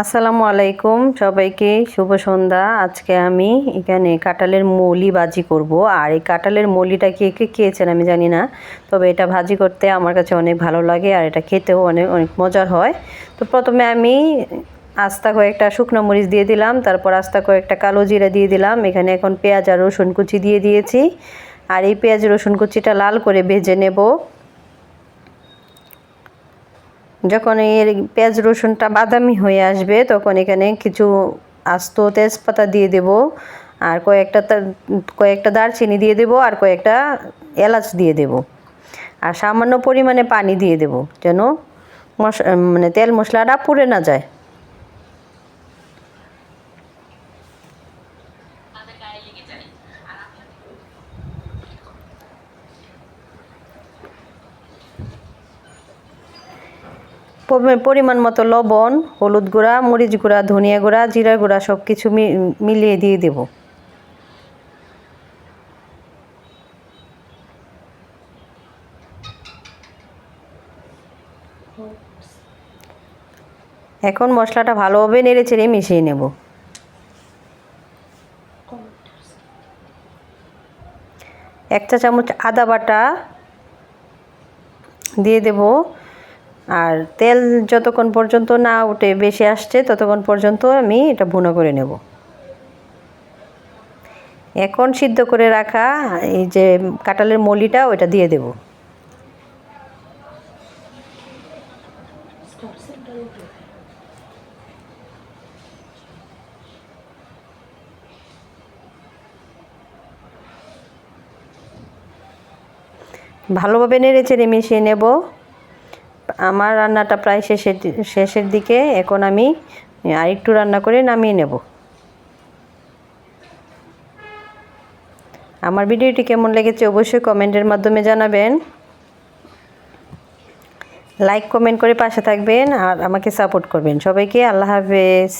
আসসালামু আলাইকুম সবাইকে, শুভ সন্ধ্যা। আজকে আমি এখানে কাঁঠালের মৌলি ভাজি করব। আর এই কাঁঠালের মৌলিটা কে কে খেয়েছেন আমি জানি না, তবে এটা ভাজি করতে আমার কাছে অনেক ভালো লাগে আর এটা খেতেও অনেক অনেক মজার হয়। তো প্রথমে আমি আস্তা কয়েকটা শুকনো মরিচ দিয়ে দিলাম, তারপর আস্তা কয়েকটা কালো জিরা দিয়ে দিলাম। এখানে এখন পেঁয়াজ আর রসুন কুচি দিয়ে দিয়েছি। আর এই পেঁয়াজ রসুন কুচিটা লাল করে ভেজে নেব। যখন এর পেঁয়াজ রসুনটা বাদামি হয়ে আসবে তখন এখানে কিছু আস্ত তেজপাতা দিয়ে দেব, আর কয়েকটা দারচিনি দিয়ে দেব, আর কয়েকটা এলাচ দিয়ে দেব, আর সামান্য পরিমাণে পানি দিয়ে দেব যেন মানে তেল মশলাটা পুড়ে না যায়। পরিমাণ মতো লবণ, হলুদ গুঁড়া, মরিচ গুঁড়া, ধনিয়া গুঁড়া, জিরা গুঁড়া সব কিছু মিলিয়ে দিয়ে দেব। এখন মশলাটা ভালোভাবে নেড়ে চেড়ে মিশিয়ে নেব। এক চা চামচ আদা বাটা দিয়ে দেব। আর তেল যতক্ষণ পর্যন্ত না উঠে বেশি আসছে ততক্ষণ পর্যন্ত আমি এটা ভুনা করে নেব। এখন সিদ্ধ করে রাখা এই যে কাঁঠালের মৌলিটা ওটা দিয়ে দেব। ভালোভাবে নেড়ে চেড়ে মিশিয়ে নেব। আমার রান্নাটা প্রায় শেষের দিকে। এখন আমি আরেকটু রান্না করে নামিয়ে নেব। আমার ভিডিওটি কেমন লেগেছে অবশ্যই কমেন্টের মাধ্যমে জানাবেন। লাইক কমেন্ট করে পাশে থাকবেন আর আমাকে সাপোর্ট করবেন। সবাইকে আল্লাহ হাফেজ।